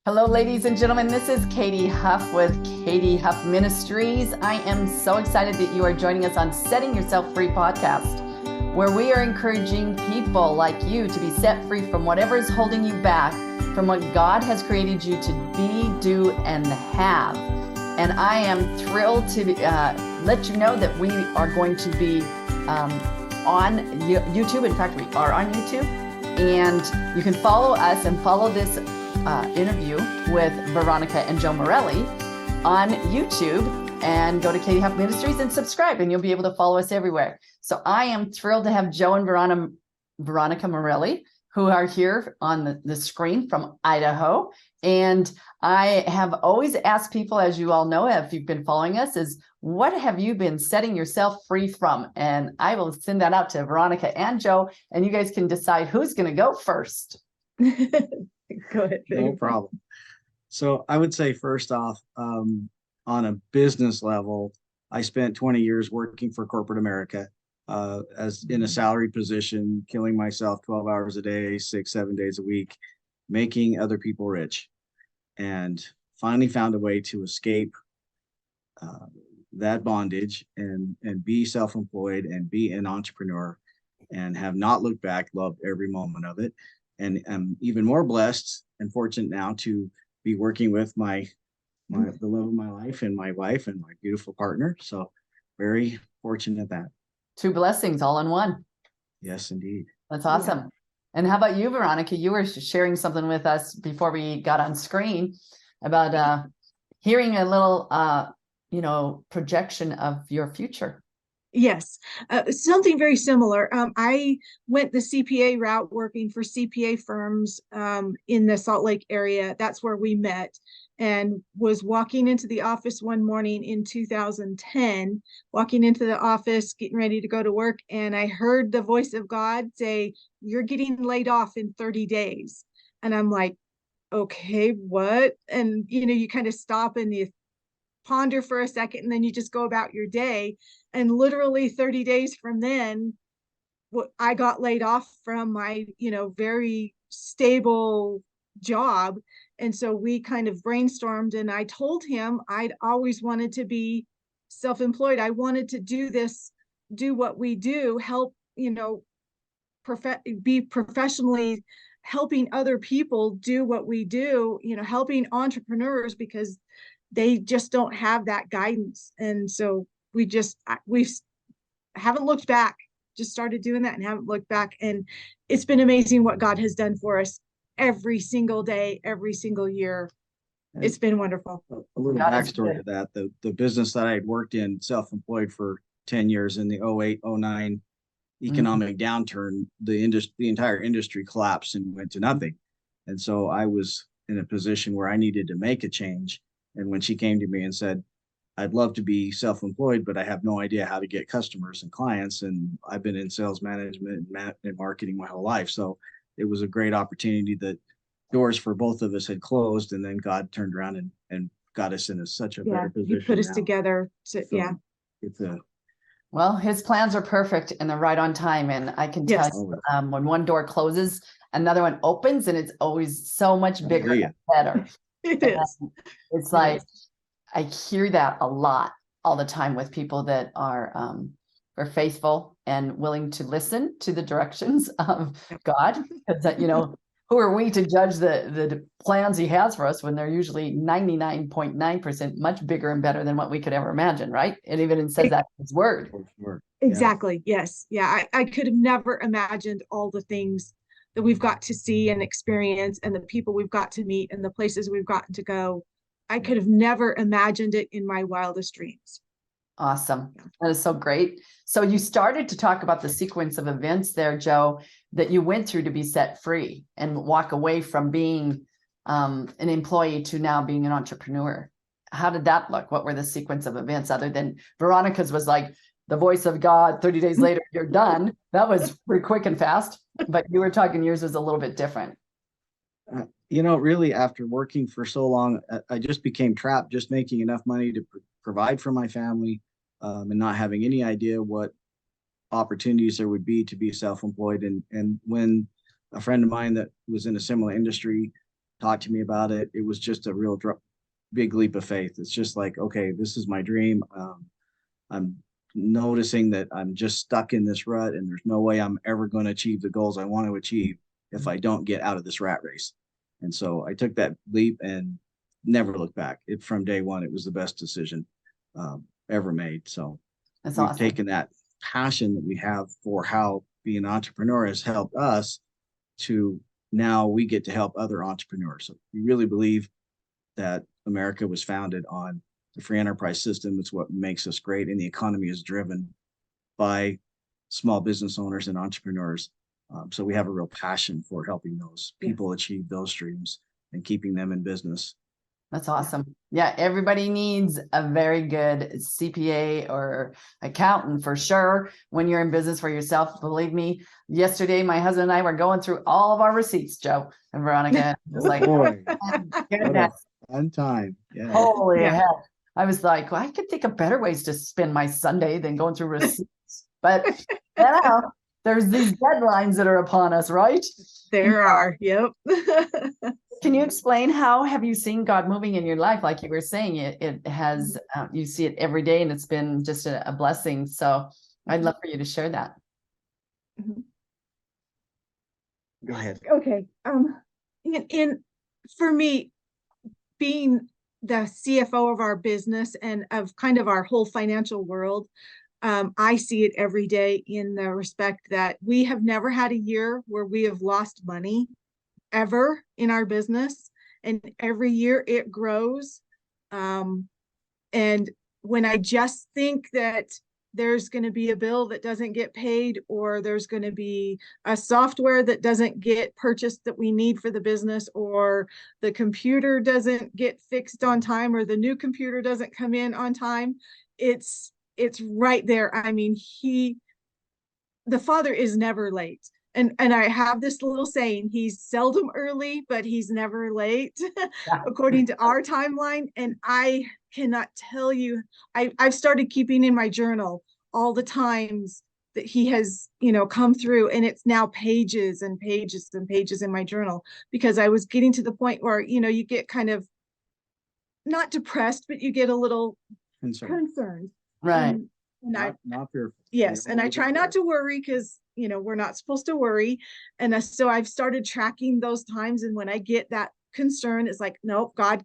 Hello, ladies and gentlemen. This is Katy Huff with Katy Huff Ministries. I am so excited that you are joining us on Setting Yourself Free podcast, where we are encouraging people like you to be set free from whatever is holding you back from what God has created you to be, do, and have. And I am thrilled to let you know that we are going to be on YouTube. In fact, we are on YouTube. And you can follow us and follow this interview with Veronica and Joe Marelli on YouTube, and go to Katy Huff Ministries and subscribe, and you'll be able to follow us everywhere. So I am thrilled to have Joe and Veronica Marelli, who are here on the screen from Idaho. And I have always asked people, as you all know, if you've been following us, is what have you been setting yourself free from? And I will send that out to Veronica and Joe, and you guys can decide who's going to go first. Go ahead. No problem. So I would say, first off, on a business level, I spent 20 years working for corporate America as in a salaried position, killing myself 12 hours a day, 7 days a week, making other people rich, and finally found a way to escape that bondage and be self-employed and be an entrepreneur, and have not looked back, loved every moment of it. And I'm even more blessed and fortunate now to be working with the love of my life and my wife and my beautiful partner. So very fortunate that. Two blessings all in one. Yes, indeed. That's awesome. Yeah. And how about you, Veronica? You were sharing something with us before we got on screen about hearing a little, projection of your future. Yes, something very similar. I went the CPA route, working for CPA firms in the Salt Lake area. That's where we met, and was walking into the office one morning in 2010, walking into the office, getting ready to go to work. And I heard the voice of God say, "You're getting laid off in 30 days. And I'm like, okay, what? And, you kind of stop and you ponder for a second, and then you just go about your day. And literally 30 days from then, I got laid off from my, very stable job. And so we kind of brainstormed, and I told him I'd always wanted to be self-employed. I wanted to do what we do, help, be professionally helping other people do what we do, helping entrepreneurs, because they just don't have that guidance. And so we haven't looked back, just started doing that and haven't looked back. And it's been amazing what God has done for us every single day, every single year. It's been wonderful. A little backstory to that. The business that I had worked in, self-employed for 10 years, in the 08, 09 economic downturn, the entire industry collapsed and went to nothing. And so I was in a position where I needed to make a change. And when she came to me and said, "I'd love to be self-employed, but I have no idea how to get customers and clients. And I've been in sales management and marketing my whole life." So it was a great opportunity that doors for both of us had closed. And then God turned around and got us in such a better position. You put us now. Together. Well, his plans are perfect and they're right on time. And I can tell you, when one door closes, another one opens, and it's always so much bigger and better. It is. It's like, I hear that a lot all the time with people that are faithful and willing to listen to the directions of God. Because who are we to judge the plans he has for us when they're usually 99.9% much bigger and better than what we could ever imagine, right? It even says that in his word. Exactly. Yes. Yeah. I could have never imagined all the things that we've got to see and experience, and the people we've got to meet, and the places we've gotten to go. I could have never imagined it in my wildest dreams. Awesome. That is so great. So you started to talk about the sequence of events there, Joe, that you went through to be set free and walk away from being an employee to now being an entrepreneur. How did that look? What were the sequence of events, other than Veronica's was like the voice of God, 30 days later, you're done. That was pretty quick and fast, but you were talking yours was a little bit different. Really, after working for so long, I just became trapped, just making enough money to provide for my family, and not having any idea what opportunities there would be to be self-employed. And when a friend of mine that was in a similar industry talked to me about it. It was just a real big leap of faith. It's just like, okay, this is my dream. I'm noticing that I'm just stuck in this rut, and there's no way I'm ever going to achieve the goals I want to achieve if I don't get out of this rat race. And so I took that leap and never looked back. From day one, it was the best decision ever made. So That's we've awesome. taken that passion that we have for how being an entrepreneur has helped us to now we get to help other entrepreneurs. So we really believe that America was founded on the free enterprise system. It's what makes us great. And the economy is driven by small business owners and entrepreneurs. So we have a real passion for helping those people achieve those dreams and keeping them in business. That's awesome. Yeah, everybody needs a very good CPA or accountant for sure when you're in business for yourself. Believe me, yesterday my husband and I were going through all of our receipts, Joe and Veronica. It was like, boy, goodness, fun time. Yeah. holy hell. I was like, well, I could think of better ways to spend my Sunday than going through receipts. But yeah, there's these deadlines that are upon us, right? There are. Yep. Can you explain how have you seen God moving in your life? Like you were saying, it has, you see it every day and it's been just a blessing. So I'd love for you to share that. Go ahead. Okay. For me, being the CFO of our business and of kind of our whole financial world, I see it every day in the respect that we have never had a year where we have lost money ever in our business, and every year it grows. And when I just think that there's going to be a bill that doesn't get paid, or there's going to be a software that doesn't get purchased that we need for the business, or the computer doesn't get fixed on time, or the new computer doesn't come in on time, it's right there. I mean, the Father is never late. And I have this little saying, he's seldom early, but he's never late, according to our timeline. And I cannot tell you, I've started keeping in my journal all the times that he has, come through, and it's now pages and pages and pages in my journal, because I was getting to the point where, you get kind of not depressed, but you get a little concerned. Right. And not fearful. Yes. And I try not to worry, because we're not supposed to worry. And so I've started tracking those times. And when I get that concern, it's like, nope, God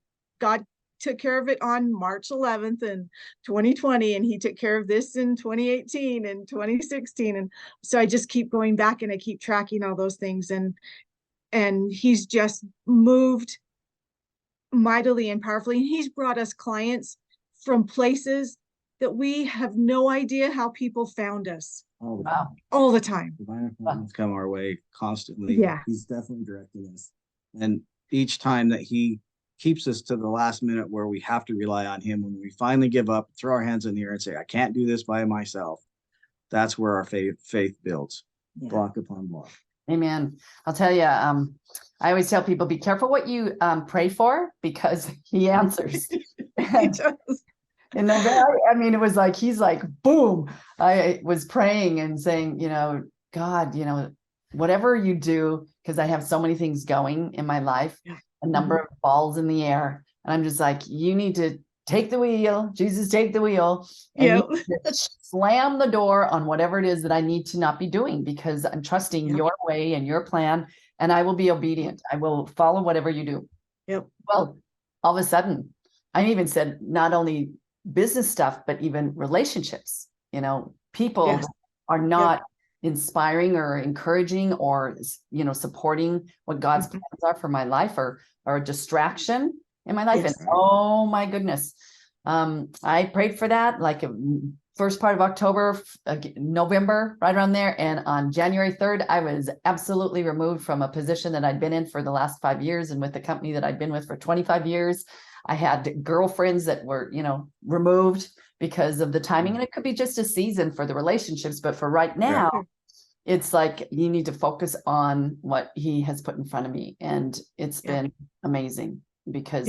took care of it on March 11th in 2020. And he took care of this in 2018 and 2016. And so I just keep going back and I keep tracking all those things. And he's just moved mightily and powerfully. And he's brought us clients from places that we have no idea how people found us. All the time. Divine appointments come our way constantly. Yeah. He's definitely directing us. And each time that he keeps us to the last minute where we have to rely on him, when we finally give up, throw our hands in the air and say, I can't do this by myself, that's where our faith builds, block upon block. Amen. I'll tell you, I always tell people, be careful what you pray for, because he answers. He does. In November, I mean, it was like, he's like, boom. I was praying and saying, God, whatever you do, because I have so many things going in my life, a number of balls in the air. And I'm just like, you need to take the wheel, Jesus, take the wheel, and slam the door on whatever it is that I need to not be doing, because I'm trusting your way and your plan, and I will be obedient. I will follow whatever you do. Yep. Well, all of a sudden, I even said, not only business stuff, but even relationships, people are not inspiring or encouraging or, supporting what God's plans are for my life, or a distraction in my life. And oh my goodness. I prayed for that, like first part of October, November, right around there. And on January 3rd, I was absolutely removed from a position that I'd been in for the last 5 years, and with the company that I'd been with for 25 years. I had girlfriends that were, removed because of the timing, and it could be just a season for the relationships. But for right now, it's like, you need to focus on what he has put in front of me. And it's been amazing, because,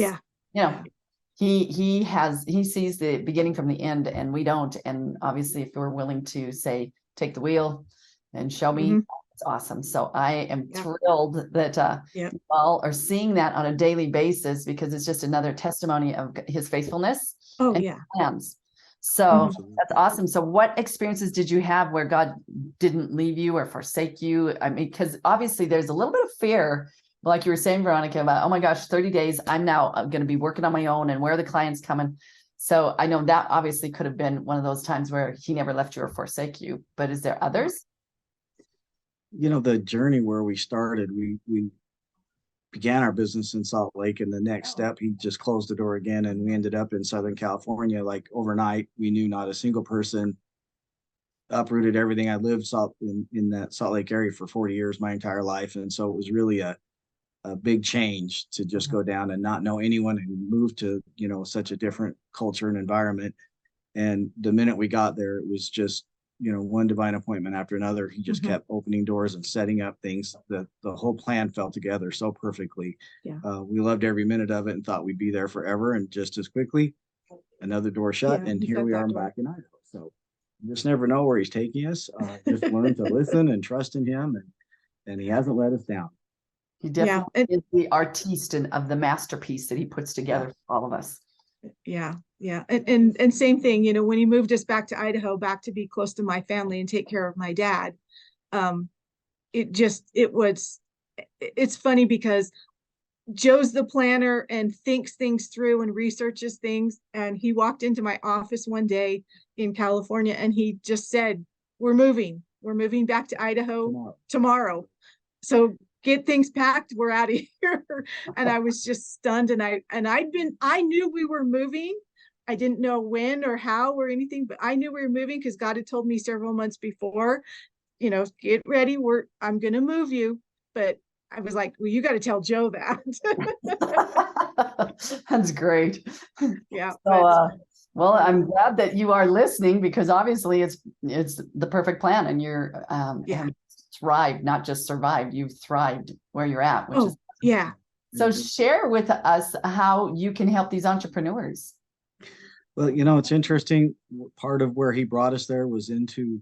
he sees the beginning from the end, and we don't. And obviously, if we're willing to say, take the wheel and show me, It's awesome. So I am Yeah. thrilled that Yeah. you all are seeing that on a daily basis, because it's just another testimony of his faithfulness Oh, and yeah. plans. So Absolutely. that's awesome. So what experiences did you have where God didn't leave you or forsake you? I mean, because obviously there's a little bit of fear, like you were saying, Veronica, about, oh my gosh, 30 days, I'm going to be working on my own, and where are the clients coming? So I know that obviously could have been one of those times where he never left you or forsake you, but is there others? The journey where we started, we began our business in Salt Lake, and the next step, he just closed the door again, and we ended up in Southern California. Like overnight, we knew not a single person, uprooted everything. I lived in that Salt Lake area for 40 years, my entire life. And so it was really a big change to just go down and not know anyone, and move to, such a different culture and environment. And the minute we got there, it was just, one divine appointment after another. He just kept opening doors and setting up things. The whole plan fell together so perfectly. Yeah. We loved every minute of it and thought we'd be there forever. And just as quickly, another door shut, Yeah, and he here shut we that are door. back in Idaho. So you just never know where he's taking us. Just learn to listen and trust in him, and he hasn't let us down. He definitely Yeah. is the artiste of the masterpiece that he puts together for all of us. Yeah. And same thing, when he moved us back to Idaho, back to be close to my family and take care of my dad, it's funny because Joe's the planner and thinks things through and researches things. And he walked into my office one day in California, and he just said, we're moving back to Idaho tomorrow. So get things packed. We're out of here. And I was just stunned. And I knew we were moving. I didn't know when or how or anything, but I knew we were moving because God had told me several months before, get ready. I'm going to move you. But I was like, well, you got to tell Joe that. That's great. Yeah. So, well, I'm glad that you are listening, because obviously it's the perfect plan, and you're have thrived, not just survived. You've thrived where you're at, which is yeah. So share with us how you can help these entrepreneurs. Well, it's interesting. Part of where he brought us there was into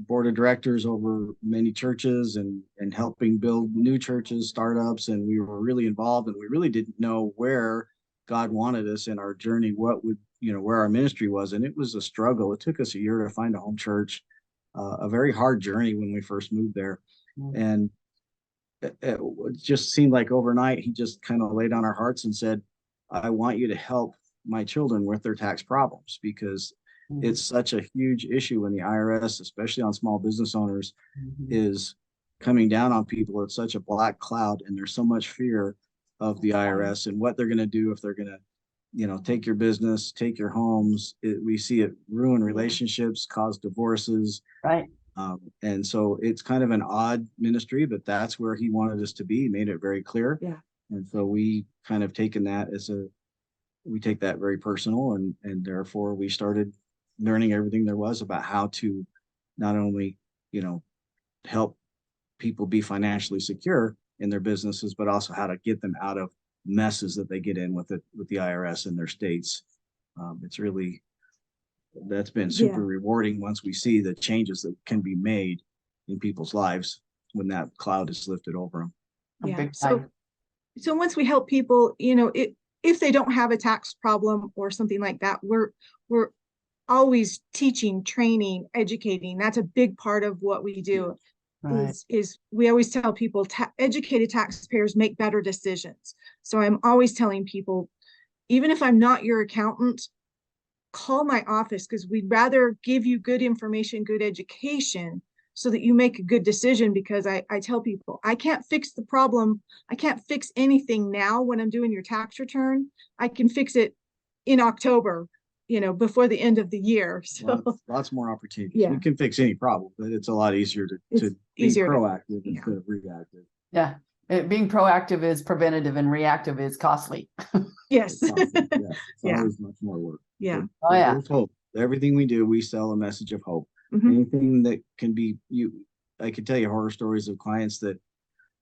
board of directors over many churches, and helping build new churches, startups. And we were really involved, and we really didn't know where God wanted us in our journey, where our ministry was. And it was a struggle. It took us a year to find a home church, a very hard journey when we first moved there. And it just seemed like overnight, he just kind of laid on our hearts and said, I want you to help my children with their tax problems, because it's such a huge issue when the IRS, especially on small business owners, is coming down on people. It's such a black cloud, and there's so much fear of the IRS and what they're going to do if they're going to, take your business, take your homes. We see it ruin relationships, cause divorces. Right. And so it's kind of an odd ministry, but that's where he wanted us to be. He made it very clear. Yeah. And so we kind of taken that we take that very personal, and therefore we started learning everything there was about how to not only, help people be financially secure in their businesses, but also how to get them out of messes that they get in with the IRS in their states. That's been super rewarding once we see the changes that can be made in people's lives when that cloud is lifted over them. Yeah. So once we help people, if they don't have a tax problem or something like that, we're always teaching, training, educating. That's a big part of what we do. Right. Is we always tell people educated taxpayers make better decisions. So I'm always telling people, even if I'm not your accountant, call my office, because we'd rather give you good information, good education, so that you make a good decision. Because I tell people, I can't fix the problem. I can't fix anything now when I'm doing your tax return. I can fix it in October, before the end of the year. So lots more opportunities. Yeah. We can fix any problem, but it's a lot easier to be proactive instead of reactive. Yeah. Being proactive is preventative, and reactive is costly. Yes. It's always much more work. Yeah. But there's hope. Everything we do, we sell a message of hope. Anything that can be I could tell you horror stories of clients that,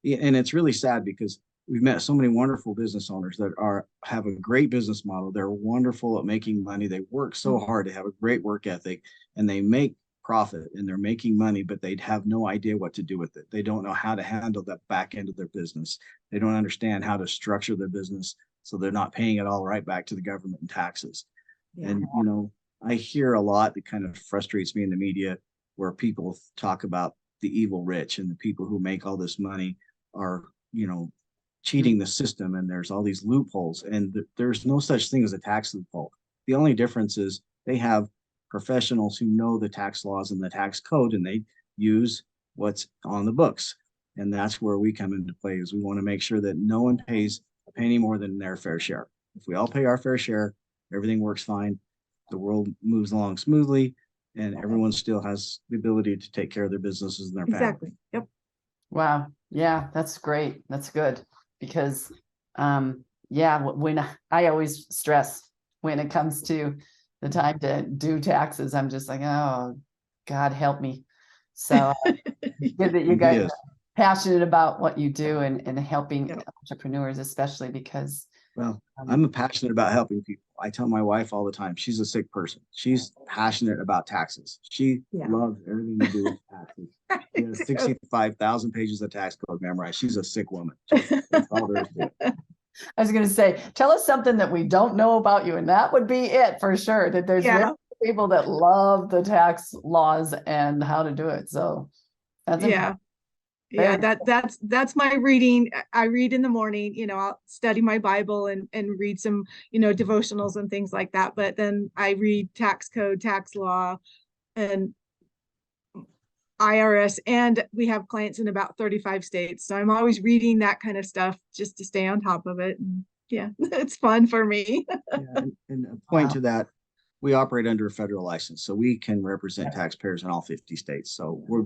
and it's really sad because we've met so many wonderful business owners that have a great business model. They're wonderful at making money. They work so hard to have a great work ethic, and they make profit and they're making money, but they'd have no idea what to do with it. They don't know how to handle the back end of their business. They don't understand how to structure their business so they're not paying it all right back to the government in taxes. Yeah. And, you know, I hear a lot that kind of frustrates me in the media where people talk about the evil rich and the people who make all this money are, you know, cheating the system, and there's all these loopholes, and there's no such thing as a tax loophole. The only difference is they have professionals who know the tax laws and the tax code, and they use what's on the books. And that's where we come into play, is we want to make sure that no one pays a penny more than their fair share. If we all pay our fair share, everything works fine. The world moves along smoothly, and everyone still has the ability to take care of their businesses and their family. Exactly. Yep. Wow. Yeah, that's great. That's good. Because, when I always stress when it comes to the time to do taxes, I'm just like, oh, God, help me. So good that you guys are passionate about what you do and helping entrepreneurs, especially because. Well, I'm passionate about helping people. I tell my wife all the time, she's a sick person. She's passionate about taxes. She loves everything to do with taxes. She has 65,000 pages of tax code memorized. She's a sick woman. That's all there is to it. I was going to say, tell us something that we don't know about you, and that would be it for sure. That there's people that love the tax laws and how to do it. So that's important. Yeah, that's my reading. I read in the morning, you know, I'll study my Bible and read some, you know, devotionals and things like that. But then I read tax code, tax law, and IRS, and we have clients in about 35 states. So I'm always reading that kind of stuff just to stay on top of it. And it's fun for me. And a point to that, we operate under a federal license, so we can represent taxpayers in all 50 states. So we're,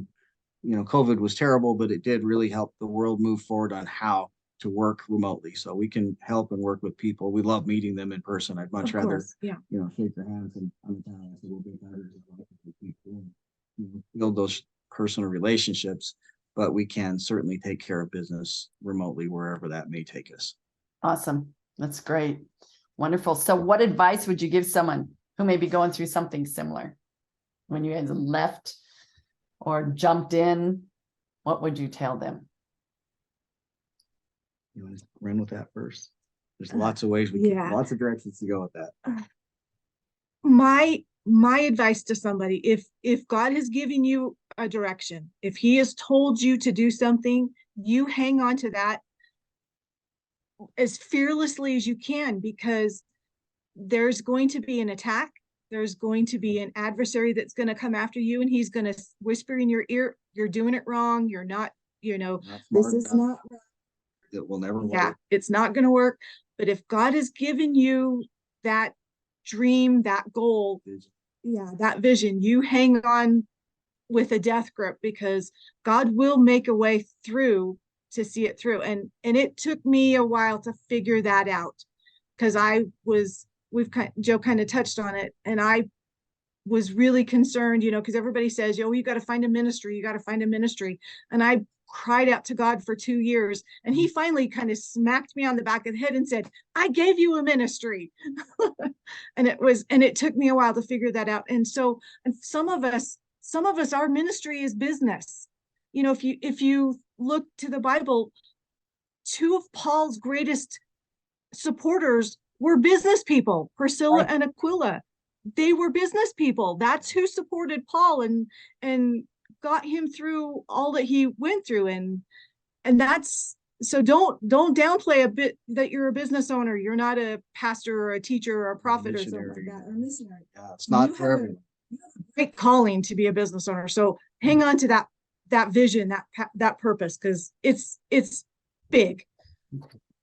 you know, COVID was terrible, but it did really help the world move forward on how to work remotely. So we can help and work with people. We love meeting them in person. I'd much rather, you know, shake their hands and understand a little bit better and build those personal relationships, but we can certainly take care of business remotely wherever that may take us. Awesome. That's great. Wonderful. So what advice would you give someone who may be going through something similar when you guys left or jumped in? What would you tell them? You want to run with that first? There's lots of ways we can, lots of directions to go with that. My advice to somebody, if God has given you a direction, if he has told you to do something, you hang on to that as fearlessly as you can, because there's going to be an attack. There's going to be an adversary that's going to come after you, and he's going to whisper in your ear, you're doing it wrong. You're not, you know, this is not right. It will never work. Yeah, it's not going to work. But if God has given you that dream, that goal, that vision, you hang on with a death grip, because God will make a way through to see it through. And it took me a while to figure that out, because Joe kind of touched on it, and I was really concerned, you know, because everybody says, you got to find a ministry, and I cried out to God for 2 years, and he finally kind of smacked me on the back of the head and said, I gave you a ministry. and it took me a while to figure that out. And so, and some of us, our ministry is business. You know, if you look to the Bible, 2 of Paul's greatest supporters were business people, Priscilla and Aquila. They were business people. That's who supported Paul and got him through all that he went through. And that's, so don't downplay a bit that you're a business owner. You're not a pastor or a teacher or a prophet or something like that, or a missionary. Yeah, it's not for everyone. You have a great calling to be a business owner. So hang on to that vision, that purpose, because it's big.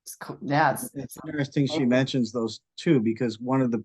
It's cool. Yeah, it's interesting she mentions those too, because one of the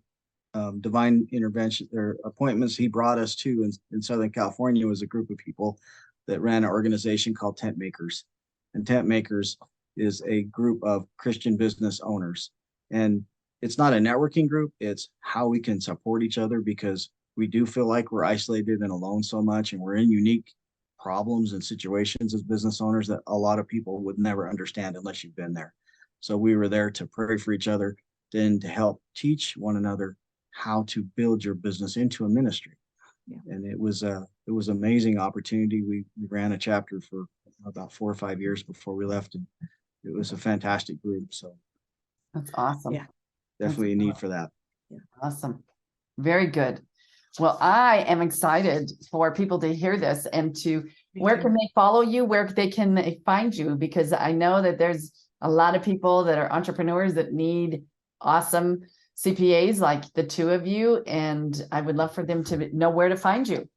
divine intervention or appointments he brought us to in Southern California was a group of people that ran an organization called Tent Makers. And Tent Makers is a group of Christian business owners. And it's not a networking group, it's how we can support each other, because we do feel like we're isolated and alone so much, and we're in unique problems and situations as business owners that a lot of people would never understand unless you've been there. So we were there to pray for each other, then to help teach one another how to build your business into a ministry. And it was amazing opportunity. We ran a chapter for about 4 or 5 years before we left, and it was a fantastic group. So That's awesome. Yeah. definitely a need for that. Awesome. Very good. Well, I am excited for people to hear this and where can they follow you, where they can find you? Because I know that there's a lot of people that are entrepreneurs that need awesome CPAs like the two of you. And I would love for them to know where to find you.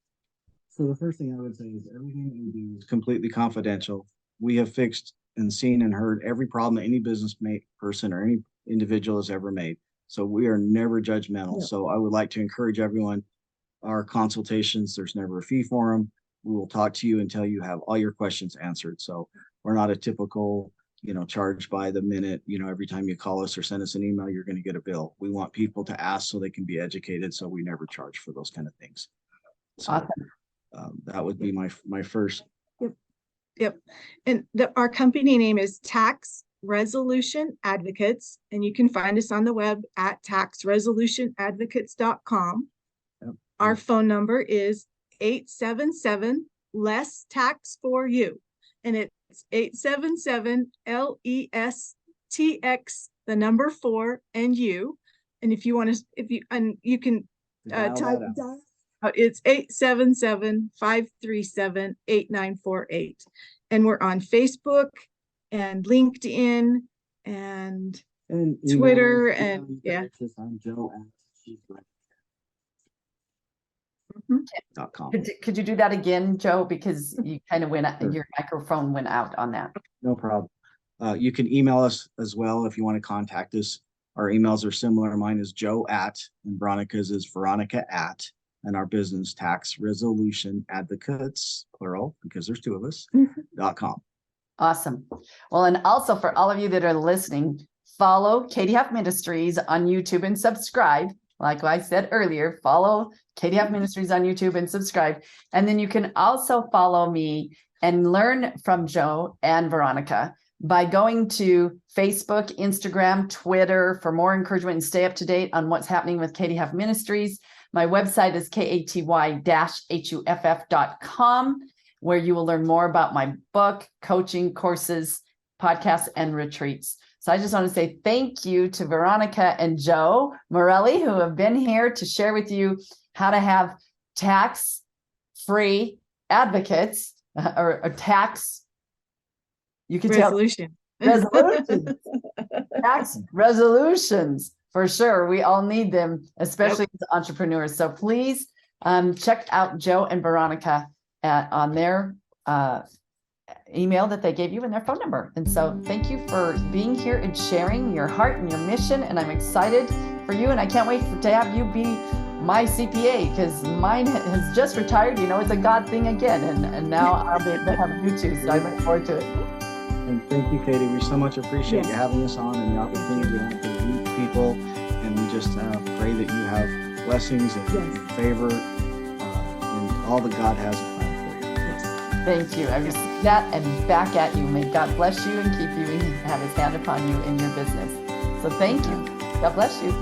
So the first thing I would say is everything that we do is completely confidential. We have fixed and seen and heard every problem that any business person or any individual has ever made. So we are never judgmental. Yeah. So I would like to encourage everyone, our consultations, there's never a fee for them. We will talk to you until you have all your questions answered. So we're not a typical, charge by the minute, every time you call us or send us an email, you're going to get a bill. We want people to ask so they can be educated. So we never charge for those kind of things. So that would be my first. Yep. And our company name is Tax Resolution Advocates, and you can find us on the web at taxresolutionadvocates.com. Yep. Our phone number is 877 less tax for you, and it's 877 LESTX the number 4 and you. And if you want to, you can type it's 877-537-8948. And we're on Facebook and LinkedIn and Twitter and yeah. I'm Joe .com. Could you do that again, Joe? Because you kind of your microphone went out on that. No problem. You can email us as well if you want to contact us. Our emails are similar. Mine is Joe @ and Veronica's is Veronica @ and our business Tax Resolution Advocates, plural, because there's 2 of us, .com. Awesome. Well, and also for all of you that are listening, follow Katy Huff Ministries on YouTube and subscribe. Like I said earlier, follow Katy Huff Ministries on YouTube and subscribe. And then you can also follow me and learn from Joe and Veronica by going to Facebook, Instagram, Twitter for more encouragement and stay up to date on what's happening with Katy Huff Ministries. My website is katy-huff.com, where you will learn more about my book, coaching, courses, podcasts, and retreats. So I just want to say thank you to Veronica and Joe Marelli, who have been here to share with you how to have tax-free advocates or tax. You can resolution. Resolutions. Tax resolutions. For sure. We all need them, especially as entrepreneurs. So please check out Joe and Veronica on their email that they gave you and their phone number. And so thank you for being here and sharing your heart and your mission. And I'm excited for you. And I can't wait to have you be my CPA because mine has just retired. It's a God thing again. And now I'll be able to have you too. So I look forward to it. And thank you, Katy. We so much appreciate you having us on and the opportunity to meet people. And we just pray that you have blessings and favor and all that God has planned for you. Yes. Thank you. I receive that and back at you. May God bless you and keep you and have his hand upon you in your business. So thank you. God bless you.